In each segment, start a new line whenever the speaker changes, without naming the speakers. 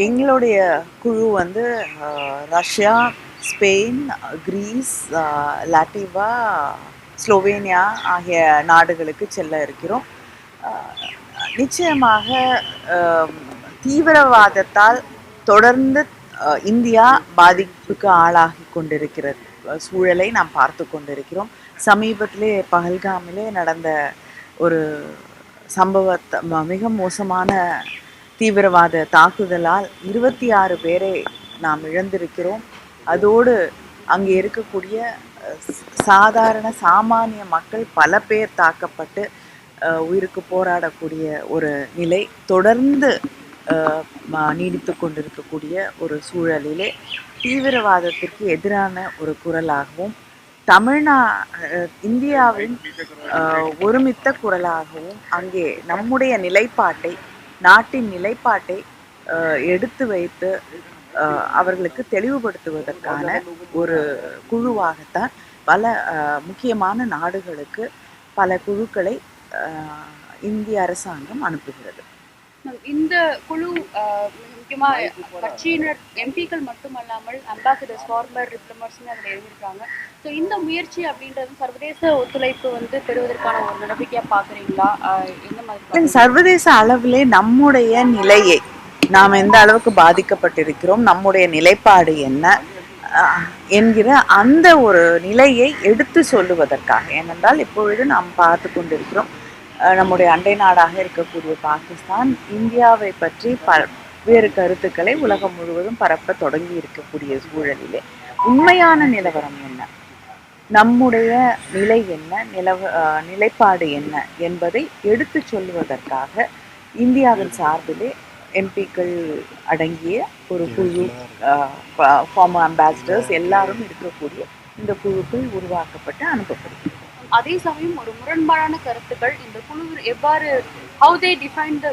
எங்களுடைய குழு வந்து ரஷ்யா, ஸ்பெயின், கிரீஸ், லாட்டிவா, ஸ்லோவேனியா ஆகிய நாடுகளுக்கு செல்ல இருக்கிறோம். நிச்சயமாக தீவிரவாதத்தால் தொடர்ந்து இந்தியா பாதிப்புக்கு ஆளாகி கொண்டிருக்கிற சூழலை நாம் பார்த்து கொண்டிருக்கிறோம். சமீபத்திலே பஹல்காமிலே நடந்த ஒரு சம்பவத்தை மிக மோசமான தீவிரவாத தாக்குதலால் 26 பேரை நாம் இழந்திருக்கிறோம். அதோடு அங்கே இருக்கக்கூடிய சாதாரண சாமானிய மக்கள் பல பேர் தாக்கப்பட்டு உயிருக்கு போராடக்கூடிய ஒரு நிலை தொடர்ந்து நீடித்து கொண்டிருக்கக்கூடிய ஒரு சூழலிலே தீவிரவாதத்திற்கு எதிரான ஒரு குரலாகவும் இந்தியாவின் ஒருமித்த குரலாகவும் அங்கே நம்முடைய நிலைப்பாட்டை, நாட்டின் நிலைப்பாட்டை எடுத்து வைத்து அவர்களுக்கு தெளிவுபடுத்துவதற்கான ஒரு குழுவாகத்தான் பல முக்கியமான நாடுகளுக்கு பல குழுக்களை இந்திய அரசாங்கம் அனுப்புகிறது.
இந்த குழு முக்கியமா கட்சியினர் எம்பிக்கள் மட்டுமல்லாமல் அம்பாசிடர்ஸ், ஃபார்மர் டிப்ளமேட்ஸ்னு அதில் எழுதியிருக்காங்க. ஸோ இந்த முயற்சி அப்படின்றது சர்வதேச ஒத்துழைப்பு வந்து பெறுவதற்கான ஒரு நடவடிக்கையாக பார்க்குறீங்களா? எந்த மாதிரி
சர்வதேச அளவிலே நம்முடைய நிலையை, நாம் எந்த அளவுக்கு பாதிக்கப்பட்டிருக்கிறோம், நம்முடைய நிலைப்பாடு என்ன என்கிற அந்த ஒரு நிலையை எடுத்து சொல்லுவதற்காக, ஏனென்றால் இப்பொழுது நாம் பார்த்து கொண்டிருக்கிறோம் நம்முடைய அண்டை நாடாக இருக்கக்கூடிய பாகிஸ்தான் இந்தியாவை பற்றி வேறு கருத்துக்களை உலகம் முழுவதும் பரப்ப தொடங்கி இருக்கக்கூடிய சூழலிலே உண்மையான நிலவரம் என்ன, நம்முடைய நிலை என்ன, நிலைப்பாடு என்ன என்பதை எடுத்து சொல்லுவதற்காக இந்தியாவின் சார்பிலே எம்பிக்கள் அடங்கிய ஒரு குழு, ஃபார்மர் அம்பாசிடர்ஸ் எல்லாரும் இருக்கக்கூடிய இந்த குழுக்கள் உருவாக்கப்பட்டு அனுப்பப்படுகிறது.
அதே சமயம் ஒரு முரண்பாடான கருத்துக்கள் இந்த குழு எவ்வாறு how they define the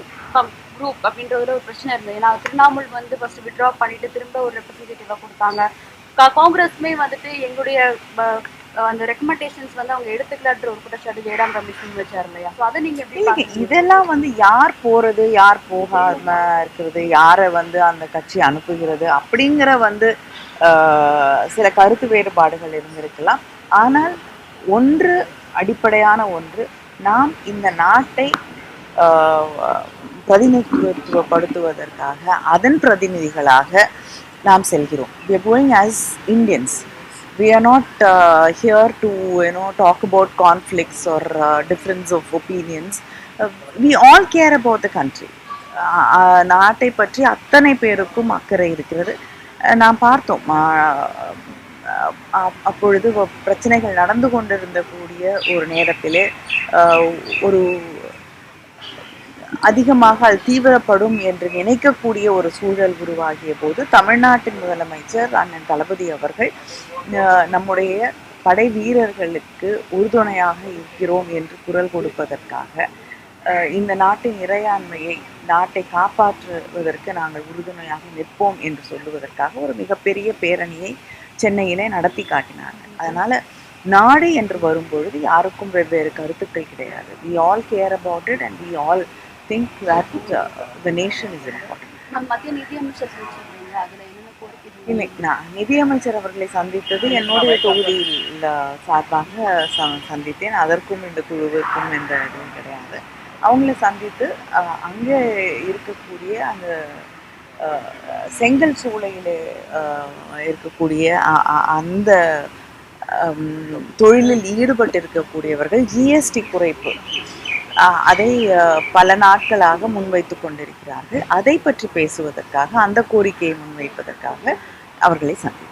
group அப்படின்றதுல ஒரு பிரச்சனை இருந்தது. ஏன்னா திரிணாமுல் வந்து ஃபர்ஸ்ட் வித்ட்ரா பண்ணிட்டு திரும்ப ஒரு ரெப்ரஸன்டேட்டிவா கொடுத்தாங்க. காங்கிரஸ்மே வந்துட்டு எங்களுடைய அந்த ரெக்கமெண்டேஷன்ஸ் வந்து அவங்க எடுத்துக்கலான்ற ஒரு குற்றச்சாட்டு ஜெயராம் ரமேஷ் வச்சார் இல்லையா? ஸோ அதை நீங்க எப்படி?
இதெல்லாம் வந்து யார் போறது, யார் போகாம இருக்கிறது, யாரை வந்து அந்த கட்சி அனுப்புகிறது அப்படிங்கிற வந்து சில கருத்து வேறுபாடுகள் இருந்திருக்கலாம். ஆனால் ஒன்று அடிப்படையான ஒன்று, நாம் இந்த நாட்டை பிரதிநிதித்துவப்படுத்துவதற்காக அதன் பிரதிநிதிகளாக நாம் செல்கிறோம். We are going as Indians. We are not here to talk about conflicts or difference of opinions. We all care about the country. நாட்டை பற்றி அத்தனை பேருக்கும் அக்கறை இருக்கிறது. நாம் பார்த்தோம் அப்பொழுது பிரச்சனைகள் நடந்து கொண்டிருந்த கூடிய ஒரு நேரத்திலே ஒரு அதிகமாக அது தீவிரப்படும் என்று நினைக்கக்கூடிய ஒரு சூழல் உருவாகிய போது தமிழ்நாட்டின் முதலமைச்சர் அண்ணன் தளபதி அவர்கள் நம்முடைய படை வீரர்களுக்கு உறுதுணையாக இருக்கிறோம் என்று குரல் கொடுப்பதற்காக, இந்த நாட்டின் இறையாண்மையை, நாட்டை காப்பாற்றுவதற்கு நாங்கள் உறுதுணையாக நிற்போம் என்று சொல்லுவதற்காக ஒரு மிகப்பெரிய பேரணியை சென்னையிலே நடத்தி காட்டினார்கள். அதனால நாடு என்று வரும்பொழுது யாருக்கும் வெவ்வேறு கருத்துக்கள் கிடையாது. We all care about it and we all think that the nation is important. இல்லை, நான் நிதியமைச்சர் அவர்களை சந்தித்தது என்னுடைய தொகுதியில் சார்பாக சந்தித்தேன். அதற்கும் இந்த குழுவிற்கும் எந்த இதுவும் கிடையாது. அவங்கள சந்தித்து அங்கே இருக்கக்கூடிய அந்த செங்கல் சூளையில் இருக்கக்கூடிய அந்த தொழிலில் ஈடுபட்டு இருக்கக்கூடியவர்கள் ஜிஎஸ்டி குறைப்பு அதை பல நாட்களாக முன்வைத்து கொண்டிருக்கிறார்கள். அதை பற்றி பேசுவதற்காக, அந்த கோரிக்கையை முன்வைப்பதற்காக அவர்களை சந்தித்தார்.